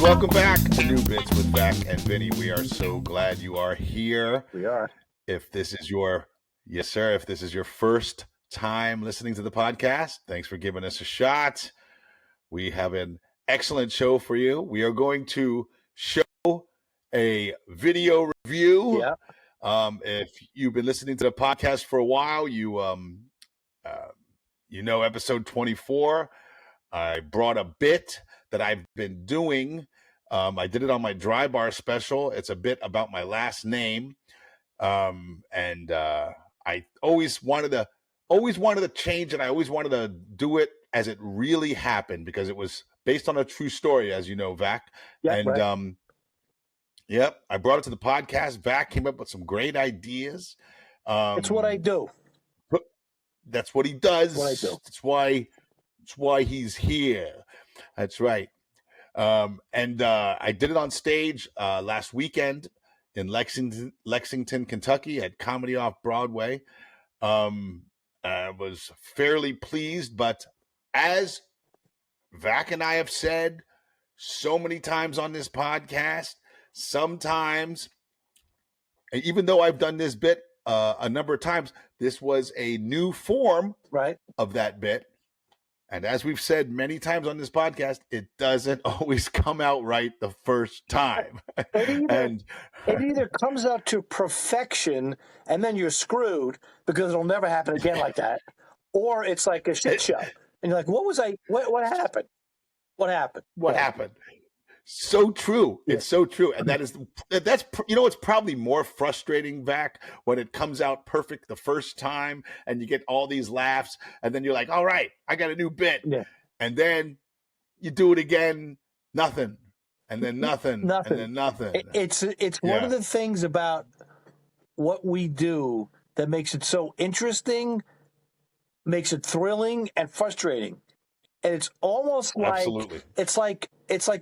welcome back to New Bits with Vac and Vinnie. We are so glad you are here. We are. If this is your, yes, sir, if this is your first time listening to the podcast, thanks for giving us a shot. We have an excellent show for you. We are going to show a video review. Yeah. If you've been listening to the podcast for a while, you know episode 24. I brought a bit that I've been doing. I did it on my dry bar special. It's a bit about my last name. I always wanted to change it. I always wanted to do it as it really happened because it was based on a true story, as you know, Vac. Yeah, and right. Yep, I brought it to the podcast. Vac came up with some great ideas. It's what I do. That's what he does. What I do. That's why he's here. That's right. I did it on stage last weekend in Lexington, Kentucky at Comedy Off Broadway. I was fairly pleased, but as Vac and I have said so many times on this podcast, sometimes, even though I've done this bit a number of times, this was a new form of that bit. And as we've said many times on this podcast, it doesn't always come out right the first time. It either comes out to perfection and then you're screwed because it'll never happen again like that. Or it's like a shit show. And you're like, what happened? What happened? What happened? So true. Yeah. It's so true. And that's, it's probably more frustrating, Vac, when it comes out perfect the first time and you get all these laughs and then you're like, all right, I got a new bit. Yeah. And then you do it again, nothing. And then nothing. And then nothing. It's one of the things about what we do that makes it so interesting, makes it thrilling and frustrating. And it's almost like Absolutely. it's like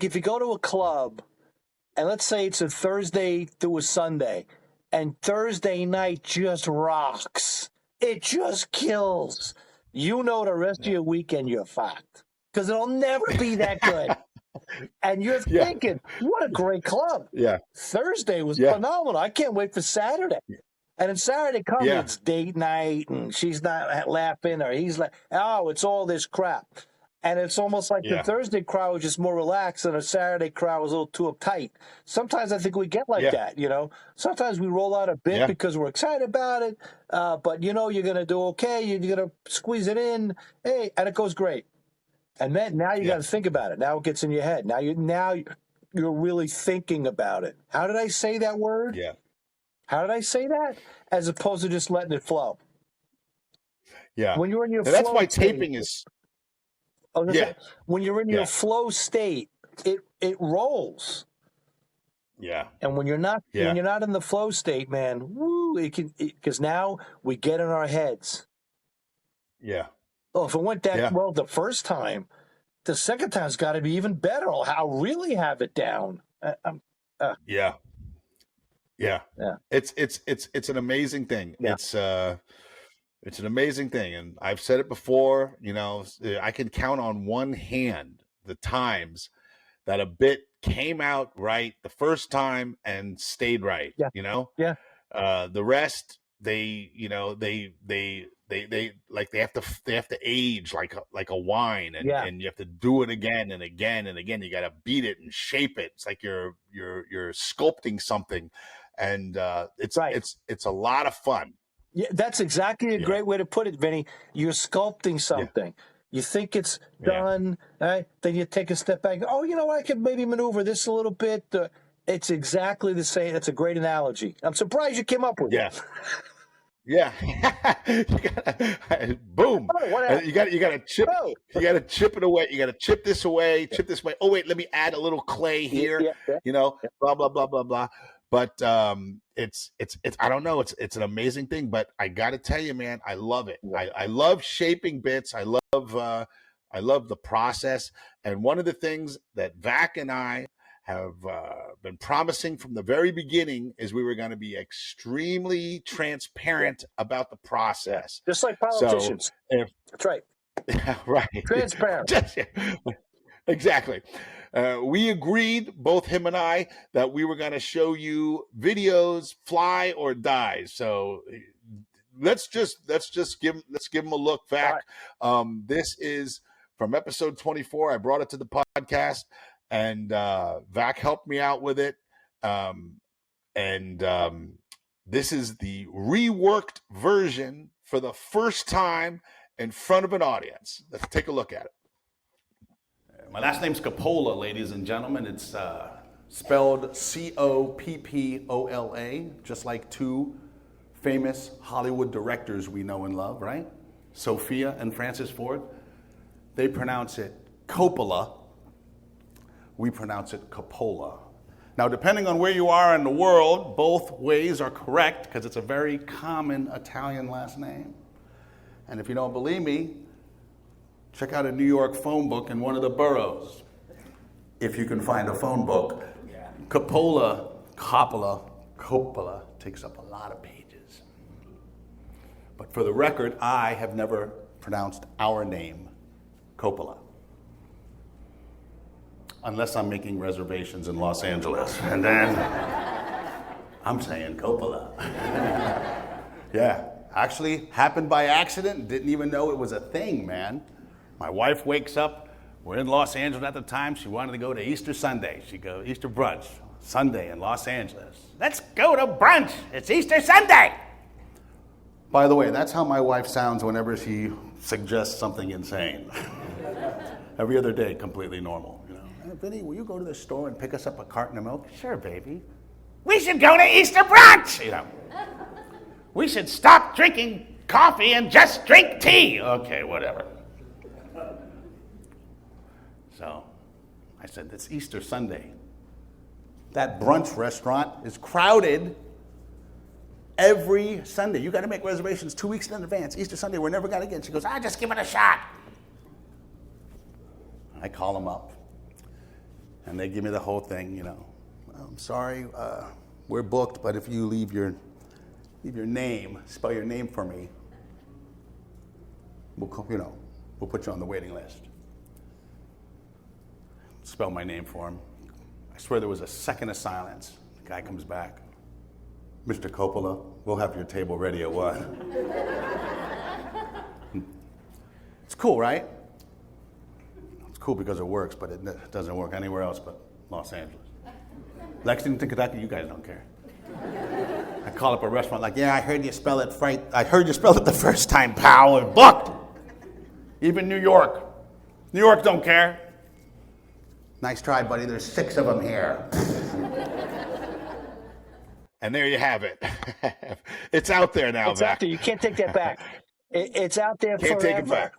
if you go to a club and let's say it's a Thursday through a Sunday and Thursday night just rocks. It just kills. You know the rest of your weekend you're fucked because it'll never be that good. And you're thinking, what a great club. Yeah. Thursday was phenomenal. I can't wait for Saturday. And then Saturday comes, it's date night and she's not laughing or he's like, oh, it's all this crap. And it's almost like the Thursday crowd was just more relaxed and the Saturday crowd was a little too uptight. Sometimes I think we get like that, Sometimes we roll out a bit because we're excited about it, but you're going to do okay. You're going to squeeze it in, and it goes great. And then now you got to think about it. Now it gets in your head. Now you're really thinking about it. How did I say that word? Yeah. How did I say that? As opposed to just letting it flow. Yeah. When you're in your flow that's why taping is... When you're in your flow state, it rolls. Yeah. And when you're not in the flow state, man, because now we get in our heads. Yeah. Oh, if it went that well the first time, the second time's got to be even better. I'll really have it down. Yeah. It's an amazing thing. Yeah. It's an amazing thing. And I've said it before, I can count on one hand the times that a bit came out right the first time and stayed right, Yeah. The rest, they have to age like a wine and you have to do it again and again and again. You got to beat it and shape it. It's like you're sculpting something and it's a lot of fun. Yeah, that's exactly a great way to put it, Vinny. You're sculpting something. Yeah. You think it's done, right? Then you take a step back. Oh, I could maybe maneuver this a little bit. It's exactly the same. That's a great analogy. I'm surprised you came up with it. Yeah. Boom. Oh, you got to chip. Oh. You got to chip it away. You got to chip this away. Chip this away. Oh wait, let me add a little clay here. Blah blah blah blah blah. But it's I don't know. It's an amazing thing. But I got to tell you, man, I love it. I love shaping bits. I love the process. And one of the things that Vac and I have been promising from the very beginning is we were going to be extremely transparent about the process. Just like politicians. So that's right. Right. Transparent. Exactly. We agreed, both him and I, that we were going to show you videos, fly or die. So let's give him a look back. This is from episode 24. I brought it to the podcast, and Vac helped me out with it. This is the reworked version for the first time in front of an audience. Let's take a look at it. My last name's Coppola, ladies and gentlemen. It's spelled Coppola, just like two famous Hollywood directors we know and love, right? Sophia and Francis Ford. They pronounce it Coppola. We pronounce it Coppola. Now, depending on where you are in the world, both ways are correct because it's a very common Italian last name. And if you don't believe me, check out a New York phone book in one of the boroughs. If you can find a phone book. Coppola takes up a lot of pages. But for the record, I have never pronounced our name Coppola. Unless I'm making reservations in Los Angeles. And then I'm saying Coppola. Yeah, actually happened by accident. Didn't even know it was a thing, man. My wife wakes up. We're in Los Angeles at the time. She wanted to go to Easter Sunday. She goes, Easter brunch, Sunday in Los Angeles. Let's go to brunch. It's Easter Sunday. By the way, that's how my wife sounds whenever she suggests something insane. Every other day, completely normal. Vinnie, will you go to the store and pick us up a carton of milk? Sure, baby. We should go to Easter brunch! We should stop drinking coffee and just drink tea. Okay, whatever. So I said, it's Easter Sunday. That brunch restaurant is crowded every Sunday. You got to make reservations 2 weeks in advance. Easter Sunday, we're never going to get. She goes, just give it a shot. I call them up. And they give me the whole thing, I'm sorry, we're booked, but if you leave your name, spell your name for me, we'll put you on the waiting list. Spell my name for him. I swear there was a second of silence. The guy comes back. Mr. Coppola, we'll have your table ready at 1. It's cool, right? Cool because it works, but it doesn't work anywhere else but Los Angeles. Lexington, Kentucky, you guys don't care. I call up a restaurant like, I heard you spell it right. I heard you spell it the first time, pal. We're booked. Even New York. New York don't care. Nice try, buddy. There's 6 of them here. And there you have it. It's out there now, It's out there. You can't take that back. It's out there forever. Can't take it back.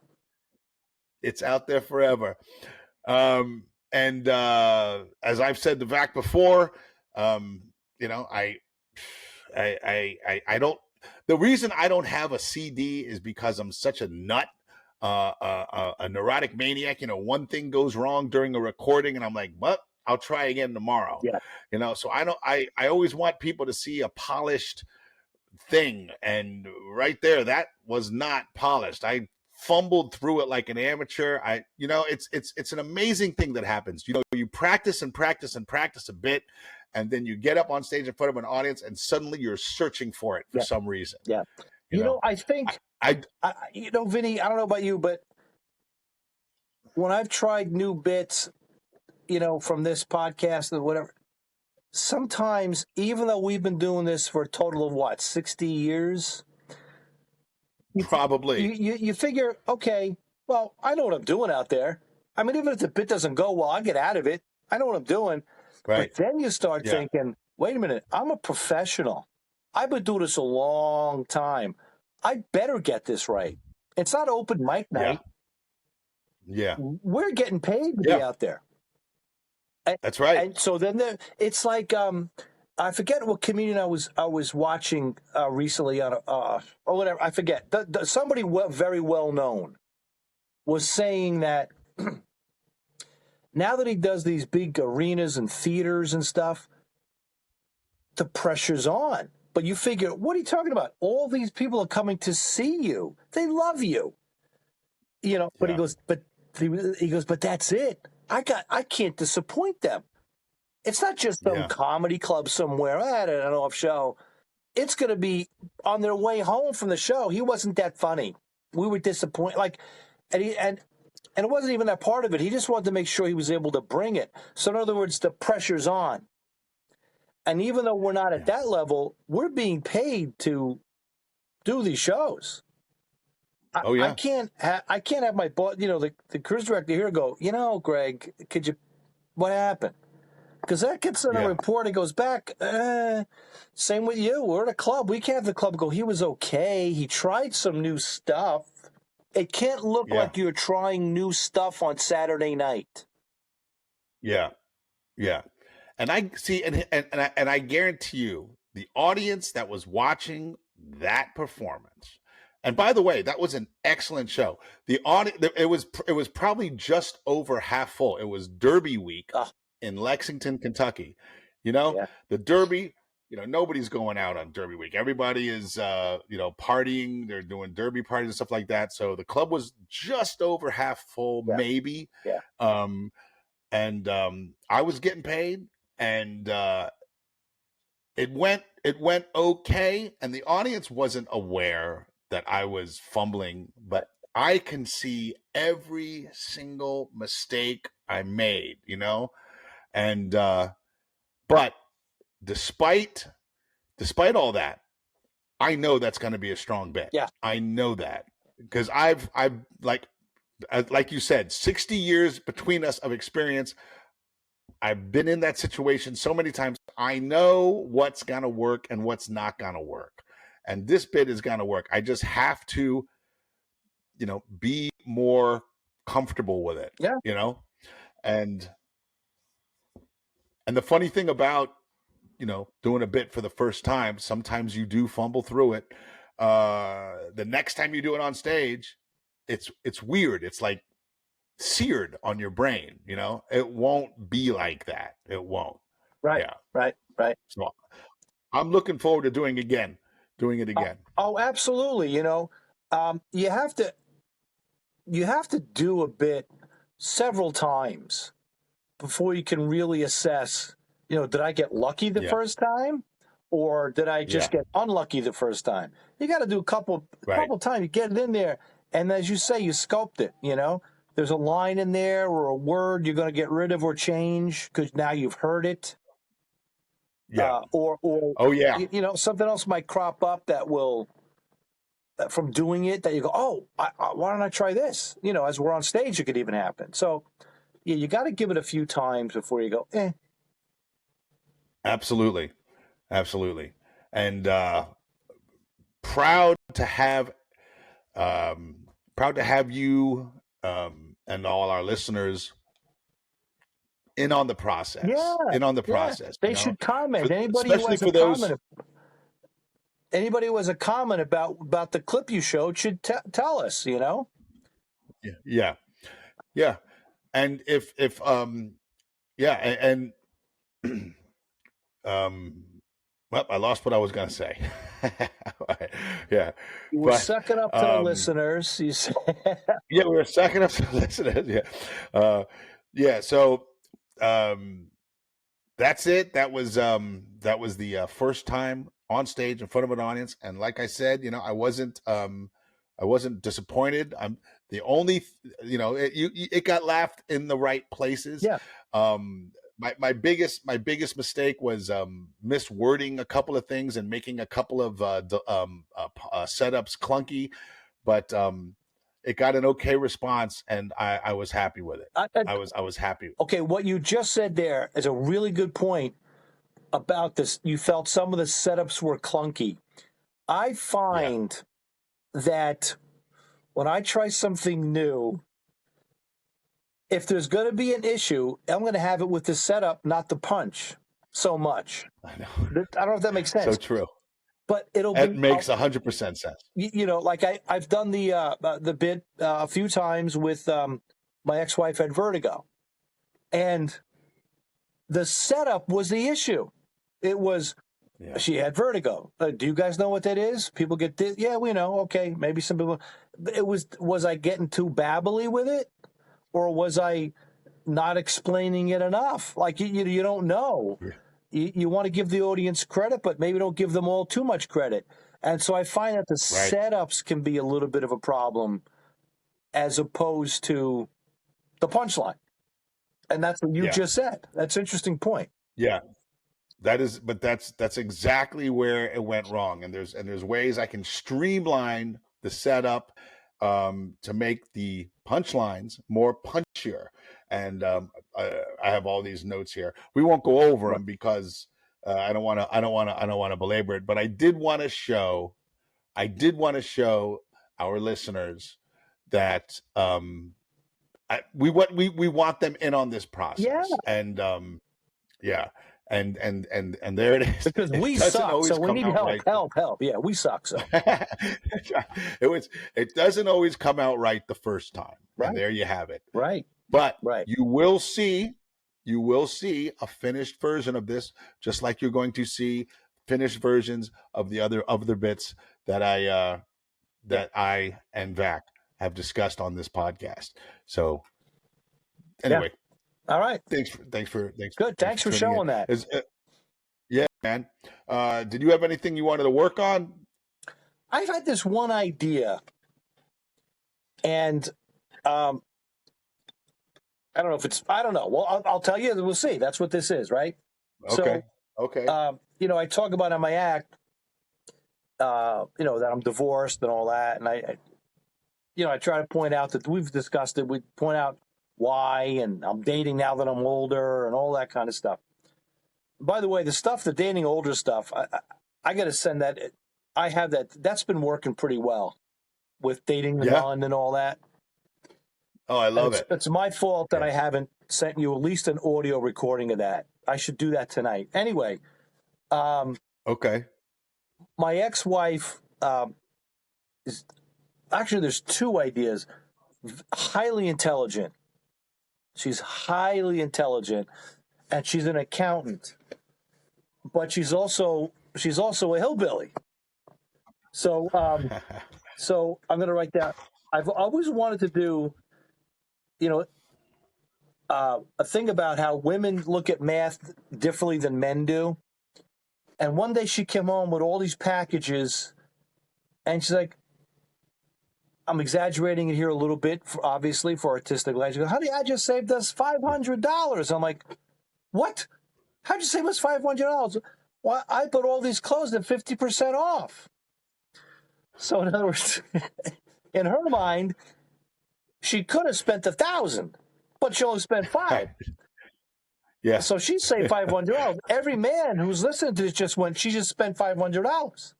It's out there forever. As I've said to Vac before, I don't, the reason I don't have a CD is because I'm such a nut, a neurotic maniac. One thing goes wrong during a recording and I'm like, what? I'll try again tomorrow. Yeah. So I always want people to see a polished thing. And right there, that was not polished. I fumbled through it like an amateur. It's an amazing thing that happens. You practice and practice and practice a bit, and then you get up on stage in front of an audience, and suddenly you're searching for it for some reason. Yeah. I think, Vinnie, I don't know about you, but when I've tried new bits, from this podcast or whatever, sometimes, even though we've been doing this for a total of 60 years? Probably. You figure, okay, well, I know what I'm doing out there. I mean, even if the bit doesn't go well, I get out of it. I know what I'm doing. Right. But then you start thinking, wait a minute, I'm a professional. I've been doing this a long time. I better get this right. It's not open mic night. Yeah. We're getting paid to be out there. That's right. And so then it's like, I forget what comedian I was watching recently on or whatever. I forget. Somebody very well known was saying that now that he does these big arenas and theaters and stuff, the pressure's on. But you figure, what are you talking about? All these people are coming to see you. They love you. But he goes, but that's it. I can't disappoint them. It's not just some comedy club somewhere. I had an off show. It's going to be on their way home from the show. He wasn't that funny. We were disappointed. And it wasn't even that part of it. He just wanted to make sure he was able to bring it. So in other words, the pressure's on. And even though we're not at that level, we're being paid to do these shows. I can't have my boss, the cruise director here go, Greg, what happened? Because that gets in a report and goes back. Same with you. We're at a club. We can't have the club go, he was okay. He tried some new stuff. It can't look like you're trying new stuff on Saturday night. Yeah. Yeah. And I see, and I guarantee you, the audience that was watching that performance, and by the way, that was an excellent show. The audience, it was probably just over half full. It was Derby week in Lexington, Kentucky. The Derby. Nobody's going out on Derby week. Everybody is, partying. They're doing Derby parties and stuff like that. So the club was just over half full, maybe. Yeah. And I was getting paid, and it went okay. And the audience wasn't aware that I was fumbling, but I can see every single mistake I made, and but despite all that, I know that's going to be a strong bit. Yeah, I know that because I've like you said, 60 years between us of experience. I've been in that situation so many times. I know what's going to work and what's not going to work. And this bit is going to work. I just have to, be more comfortable with it. Yeah. And the funny thing about, doing a bit for the first time, sometimes you do fumble through it. The next time you do it on stage, it's weird. It's like seared on your brain, it won't be like that. It won't. Right. Yeah. Right. So I'm looking forward to doing it again. Oh, absolutely. You have to do a bit several times before you can really assess, did I get lucky the first time, or did I just get unlucky the first time? You got to do a couple times. You get it in there, and as you say, you sculpt it. There's a line in there or a word you're going to get rid of or change because now you've heard it. Yeah. Or something else might crop up that will, from doing it, that you go, why don't I try this? As we're on stage, it could even happen. So, you got to give it a few times before you go, eh. Absolutely. And proud to have you and all our listeners in on the process. They should comment. Anybody who has a comment about the clip you showed should tell us. Yeah. And well, I lost what I was going to say. Yeah. We're sucking up to the listeners. You said. Yeah, we were sucking up to the listeners. Yeah. So that's it. That was the first time on stage in front of an audience, and like I said, I wasn't disappointed. I'm the only, it got laughed in the right places. Yeah. My biggest mistake was miswording a couple of things and making a couple of setups clunky, but it got an okay response, and I was happy with it. I was happy. Okay, what you just said there is a really good point about this. You felt some of the setups were clunky. I find that when I try something new, if there's going to be an issue, I'm going to have it with the setup, not the punch so much. I know. I don't know if that makes sense. So true. But it makes 100% sense. Like I've done the bit a few times with my ex-wife had vertigo, and the setup was the issue. It was she had vertigo. Do you guys know what that is? People get this. Yeah, we know. Okay, maybe some people. It was I getting too babbly with it, or was I not explaining it enough. Like you don't know. You want to give the audience credit, but maybe don't give them all too much credit. And so I find that the setups can be a little bit of a problem as opposed to the punchline. And that's what you just said. That's an interesting point. Yeah. That's exactly where it went wrong. And there's ways I can streamline the setup to make the punchlines more punchier. And I have all these notes here. We won't go over them because I don't want to belabor it. But I did want to show our listeners that we want them in on this process. And and there it is. Because we suck, so we need help. Right. Help. Yeah, we suck. So it doesn't always come out right the first time. Right. And there you have it. Right. But you will see a finished version of this, just like you're going to see finished versions of the other bits that I and Vac have discussed on this podcast. So anyway. All right. Thanks. Good. Thanks for showing that. Yeah, man. Did you have anything you wanted to work on? I've had this one idea, and I don't know if it's. I don't know. Well, I'll tell you. We'll see. That's what this is, right? Okay. So, okay. I talk about in my act, that I'm divorced and all that, and I try to point out that we've discussed it. We point out why, and I'm dating now that I'm older and all that kind of stuff. By the way, the dating older stuff, I got to send that. I have that. That's been working pretty well with dating the nun and all that. Oh, I love it. It's my fault that I haven't sent you at least an audio recording of that. I should do that tonight. Anyway. Okay. My ex-wife is actually, there's two ideas. Highly intelligent. She's highly intelligent, and she's an accountant, but she's also a hillbilly. So, so I'm going to write down. I've always wanted to do, a thing about how women look at math differently than men do. And one day she came home with all these packages, and she's like, I'm exaggerating it here a little bit, obviously, for artistic license. She goes, honey, I just saved us $500. I'm like, what? How'd you save us $500? Well, I put all these clothes at 50% off. So in other words, in her mind, she could have spent $1,000, but she only spent $500. Yeah. So she saved $500. Every man who's listening to this she just spent $500.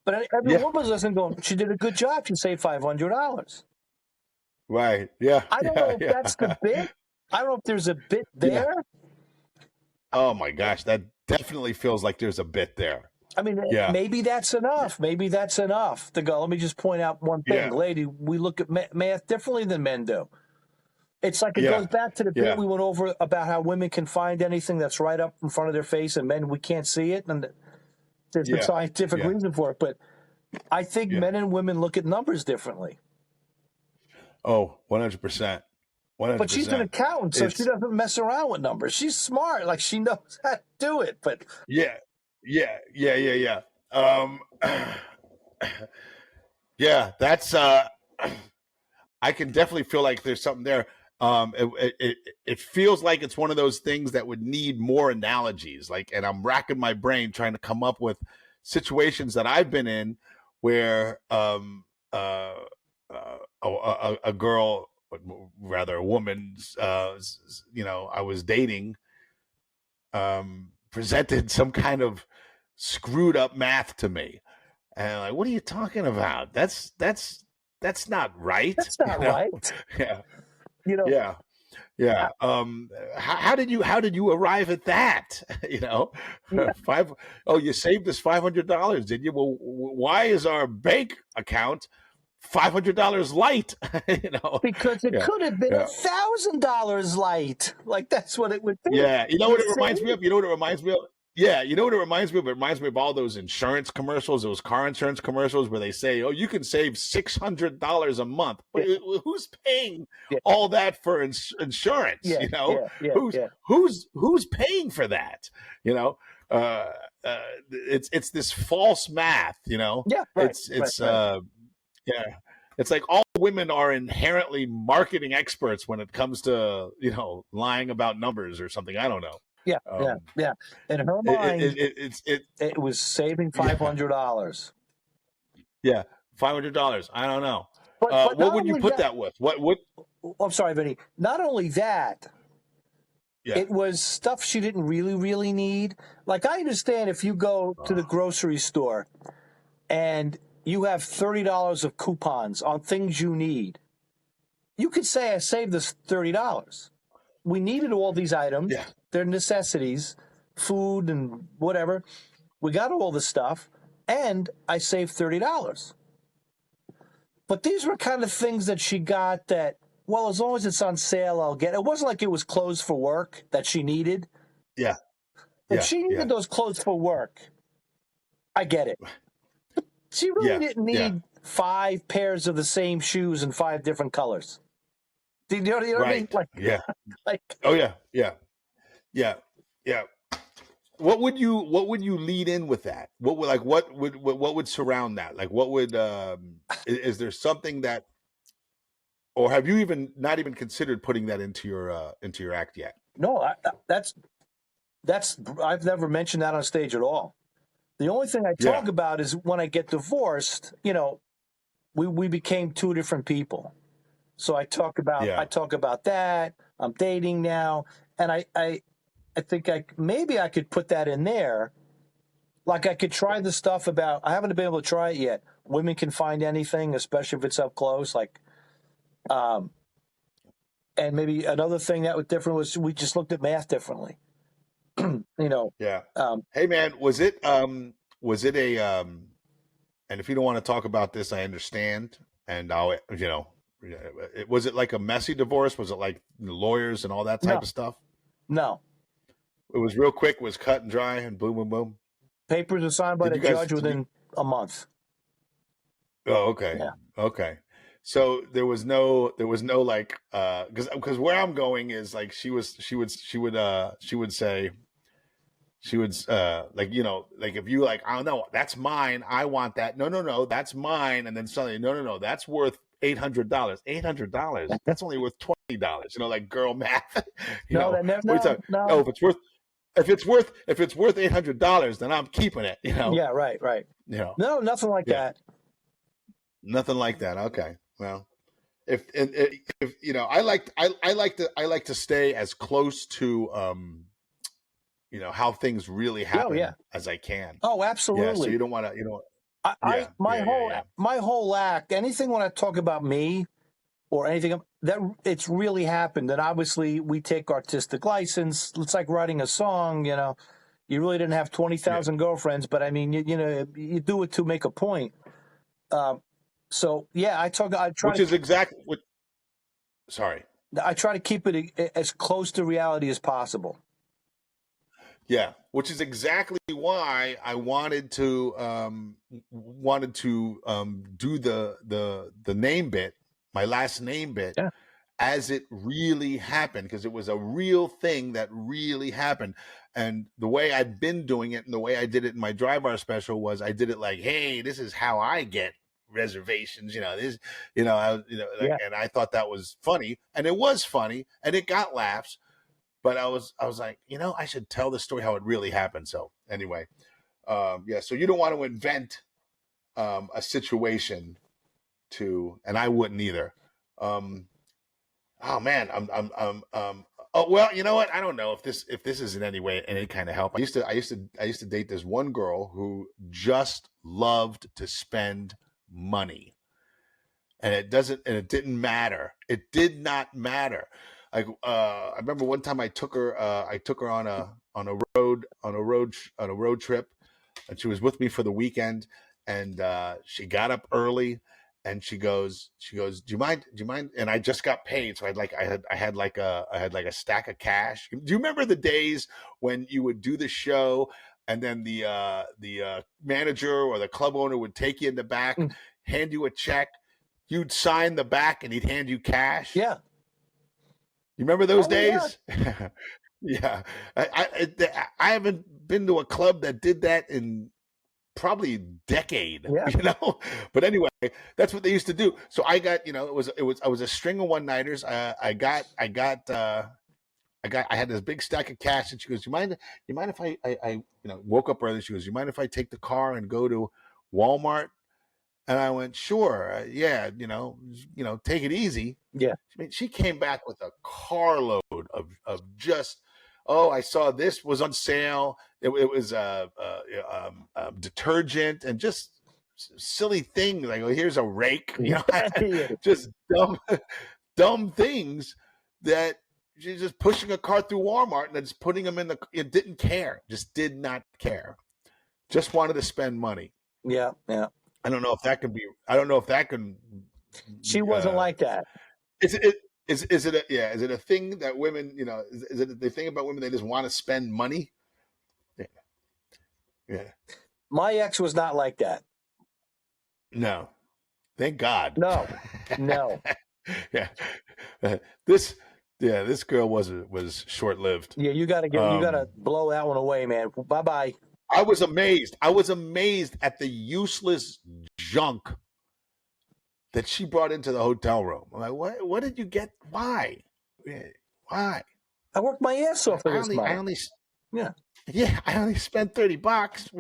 But every woman's listening going, she did a good job. She saved $500. Right. Yeah. I don't know if that's the bit. I don't know if there's a bit there. Yeah. Oh, my gosh. That definitely feels like there's a bit there. I mean, maybe that's enough. Maybe that's enough to go, let me just point out one thing. Lady, we look at math differently than men do. It's like it goes back to the bit we went over about how women can find anything that's right up in front of their face, and men, we can't see it. And there's a scientific reason for it. But I think men and women look at numbers differently. Oh, 100%. 100%. But she's an accountant, so she doesn't mess around with numbers. She's smart. Like, she knows how to do it. But yeah. That's I can definitely feel like there's something there. It feels like it's one of those things that would need more analogies. And I'm racking my brain trying to come up with situations that I've been in where a girl, rather a woman, I was dating, presented some kind of screwed up math to me, and I'm like, what are you talking about? That's not right. That's not right. Yeah. How did you arrive at that? You saved us $500, did you? Well, why is our bank account $500 light? Because it could have been $1,000 light. Like, that's what it would be. Yeah. You know what it reminds me of? Yeah, you know what it reminds me of? It reminds me of all those insurance commercials, those car insurance commercials where they say, "Oh, you can save $600 a month." Yeah, Who's paying yeah, all that for insurance? yeah, You know, yeah, yeah, who's yeah, who's paying for that? You know, uh, it's this false math. You know, yeah. Right, right, it's right. yeah, it's like all women are inherently marketing experts when it comes to lying about numbers or something. I don't know. Yeah, yeah, Um, yeah. In her it, mind, it, it it's it it was saving yeah $500. yeah $500. I don't know. But What not would you only put that, that with? What? I'm sorry, Vinny. Not only that, Yeah. it was stuff she didn't really need. Like, I understand if you go to the grocery store and you have $30 of coupons on things you need, you could say, I saved this $30. We needed all these items. Yeah. They're necessities, food and whatever. We got all the stuff, and I saved $30. But these were kind of things that she got that, well, as long as it's on sale, I'll get it. It wasn't like it was clothes for work that she needed. Yeah. If Yeah. she needed Yeah. those clothes for work, I get it. She really Yeah. didn't Yeah. need 5 pairs of the same shoes in 5 different colors. Do you know what I mean? Right. Like, Yeah. like, Oh yeah. Yeah. Yeah. Yeah. What would you lead in with that? What would surround that? Like, what would is there something that, or have you even not even considered putting that into your act yet? no, that's I've never mentioned that on stage at all. The only thing I talk Yeah. about is when I get divorced, we became 2 different people. So I talk Yeah. about that. I'm dating now, and I think maybe I could put that in there. Like, I could try the stuff about, I haven't been able to try it yet. Women can find anything, especially if it's up close. Like, and maybe another thing that was different was we just looked at math differently. Yeah. Um, Hey man, was it a and if you don't want to talk about this, I understand. And was it like a messy divorce? Was it like the lawyers and all that type no, of stuff? no. It was real quick, it was cut and dry and boom, boom, boom. Papers are signed by Did the you guys, judge within a month. oh, okay. Yeah. Okay. So there was no like, because where I'm going is like, she would like, like if you like, I don't know, that's mine, I want that, no, that's mine, and then suddenly, no, that's worth $800. That's only worth $20, like girl math. No, that never, What are you no, talking? Oh, no. if it's worth $800, then I'm keeping it. Yeah, right. you know No, nothing like yeah, that. nothing like that. Okay, well, if I like to stay as close to how things really Oh, yeah. happen as I can. Oh, Yeah, so absolutely. you don't want to, yeah, My yeah, yeah, yeah. whole act, anything when I talk about me or anything that it's really happened, and obviously we take artistic license. It's like writing a song. You really didn't have 20,000 girlfriends, but I mean, you do it to make a point. So yeah, I try Which is exactly what. Sorry. I try to keep it as close to reality as possible. Yeah, which is exactly why I wanted to do the name bit, my last name bit, Yeah. as it really happened, because it was a real thing that really happened. And the way I've been doing it and the way I did it in my Dry Bar special was I did it like, hey, this is how I get reservations, this, Yeah. and I thought that was funny, and it was funny, and it got laughs. But I was like, I should tell the story how it really happened. So anyway, yeah. So you don't want to invent a situation and I wouldn't either. Oh man, oh well, you know what? I don't know if this is in any kind of help. I used to date this one girl who just loved to spend money, and it didn't matter. It did not matter. Like I remember one time I took her on a road trip, and she was with me for the weekend, and she got up early, and she goes, do you mind? And I just got paid, so I had like a stack of cash. Do you remember the days when you would do the show, and then the manager or the club owner would take you in the back, hand you a check, you'd sign the back, and he'd hand you cash? Yeah. You remember those days? Yeah. Yeah. I haven't been to a club that did that in probably a decade, but anyway, that's what they used to do. So I got, I was a string of one-nighters. I had this big stack of cash, and she goes, you mind if I woke up early. She goes, you mind if I take the car and go to Walmart? And I went, sure. Yeah. Take it easy. Yeah. I mean, she came back with a carload of just, oh, I saw this was on sale. It was detergent and just silly things like, oh, here's a rake, just dumb things that she's just pushing a cart through Walmart and just putting them it didn't care, just did not care, just wanted to spend money. Yeah, yeah. I don't know if that can. She wasn't like that. Is it a thing that women, is it the thing about women, they just want to spend money? Yeah. Yeah. My ex was not like that. No. Thank God. No. Yeah. This girl was short-lived. Yeah, you gotta blow that one away, man. Bye-bye. I was amazed at the useless junk that she brought into the hotel room. I'm like, what did you get? Why? I worked my ass off for this month. I only spent $30.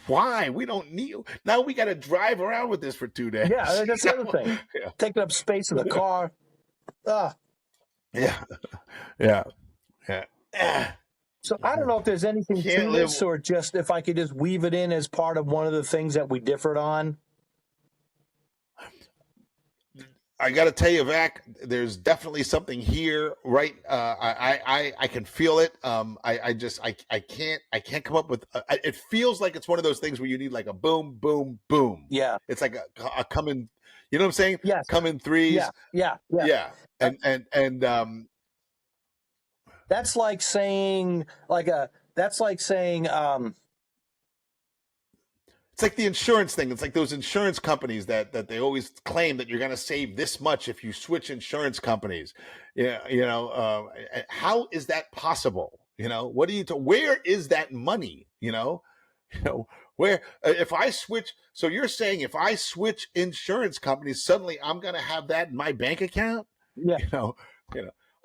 Why? We don't need. Now we got to drive around with this for 2 days. Yeah, that's the other thing. Yeah. Taking up space in the car. Yeah. So I don't know if there's anything to this, or just if I could just weave it in as part of one of the things that we differed on. I got to tell you, Vac, there's definitely something here, right? I can feel it. I can't come up with. It feels like it's one of those things where you need like a boom, boom, boom. Yeah, it's like a coming. You know what I'm saying? Yes. Come in threes. Yeah. And that's like saying it's like the insurance thing. It's like those insurance companies that they always claim that you're going to save this much if you switch insurance companies. How is that possible? What do you? Where is that money? Where if I switch? So you're saying if I switch insurance companies, suddenly I'm going to have that in my bank account? Yeah.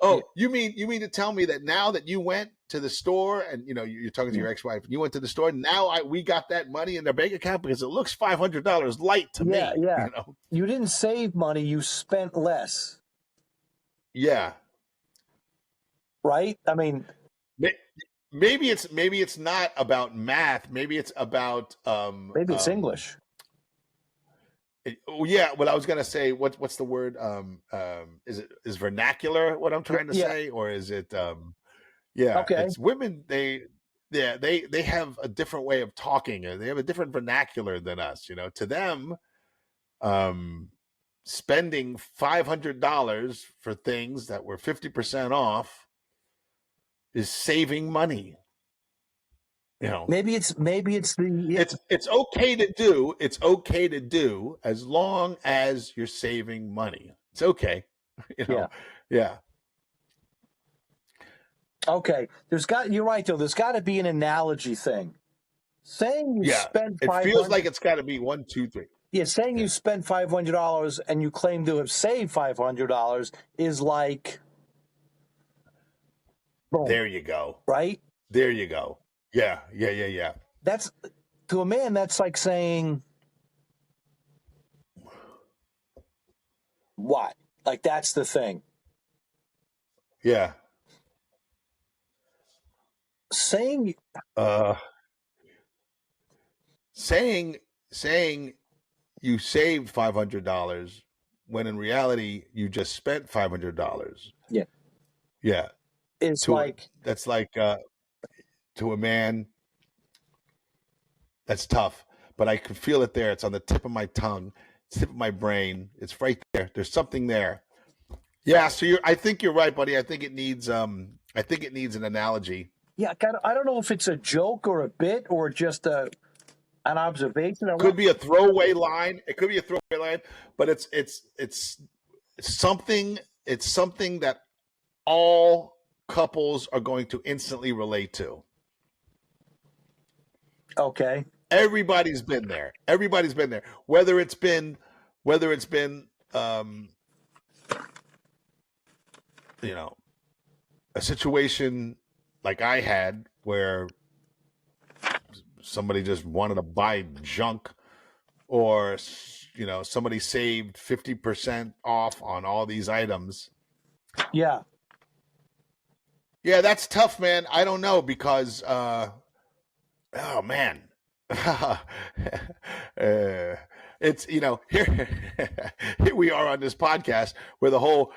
Oh, you mean to tell me that now that you went to the store and you're talking to your ex-wife and you went to the store, now we got that money in their bank account because it looks $500 light to me. Yeah. You didn't save money, you spent less. Yeah. Right? I mean, maybe it's not about math. Maybe it's about maybe it's English. Yeah, what I was gonna say, what's the word? Is vernacular what I'm trying to say, or is it? Okay. It's women. They have a different way of talking. They have a different vernacular than us. To them, spending $500 for things that were 50% off is saving money. Maybe it's it's okay to do. It's okay to do as long as you're saving money. It's okay. Yeah. Okay. You're right though. There's got to be an analogy thing. Saying you spent $500. It feels like it's got to be 1, 2, 3. Yeah, saying you spent $500 and you claim to have saved $500 is like. Boom. There you go. Right. There you go. Yeah. That's, to a man, that's like saying, what? Like, that's the thing. Yeah. Saying you saved $500 when in reality you just spent $500. Yeah. Yeah. It's to a man, that's tough but I can feel it there. It's on the tip of my tongue, tip of my brain. It's right there. There's something there. Yeah, so I think you're right, buddy. I think it needs an analogy. Yeah, I don't know if it's a joke or a bit or just an observation. Could be a throwaway line. It could be a throwaway line, but it's something. It's something that all couples are going to instantly relate to. Okay. Everybody's been there. Everybody's been there. Whether it's been a situation like I had where somebody just wanted to buy junk, or somebody saved 50% off on all these items. Yeah, that's tough, man. I don't know, because oh man. It's here we are on this podcast where the whole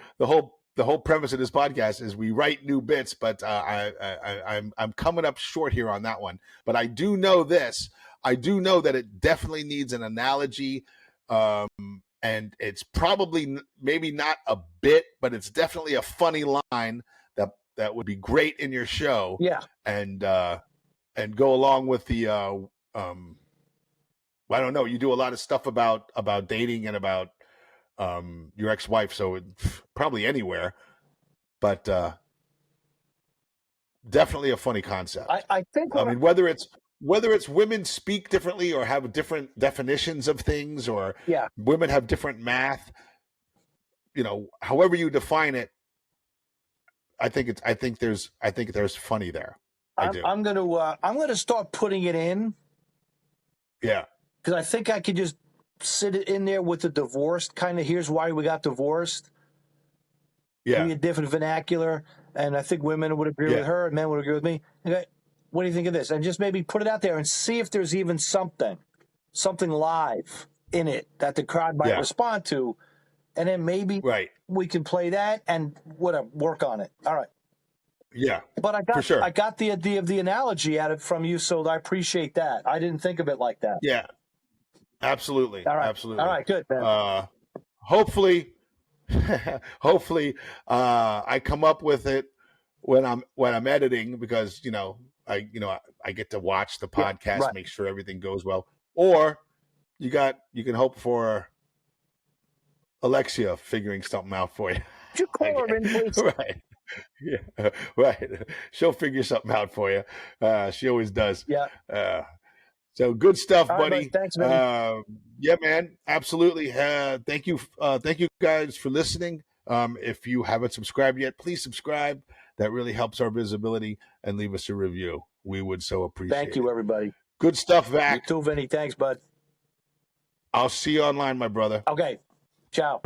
premise of this podcast is we write new bits, but I'm coming up short here on that one. But I do know this. I do know that it definitely needs an analogy, and it's probably maybe not a bit, but it's definitely a funny line that would be great in your show. Yeah, and go along with the I don't know. You do a lot of stuff about dating and about your ex-wife, so probably anywhere, but definitely a funny concept. I think. I mean, whether it's women speak differently or have different definitions of things, or women have different math, however you define it, I think there's funny there. I'm gonna start putting it in. Yeah. Because I think I could just sit it in there with the divorced kind of. Here's why we got divorced. Yeah. Maybe a different vernacular, and I think women would agree with her, and men would agree with me. Okay, what do you think of this? And just maybe put it out there and see if there's even something live in it that the crowd might respond to, and then maybe we can play that and work on it. All right. Yeah, but I got the idea of the analogy at it from you, so I appreciate that. I didn't think of it like that. Yeah, absolutely. All right. Absolutely. All right, good, man. Hopefully, I come up with it when I'm editing, because I get to watch the podcast, make sure everything goes well. Or you can hope for Alexia figuring something out for you. Would you call her in, please? Right. Yeah, right. She'll figure something out for you. She always does. Yeah. So good stuff, all buddy. Right, thanks, man. Yeah, man. Absolutely. Thank you guys for listening. If you haven't subscribed yet, please subscribe. That really helps our visibility, and leave us a review. We would so appreciate it. Thank you, everybody. Good stuff, Vac. You too, Vinny. Thanks, bud. I'll see you online, my brother. Okay. Ciao.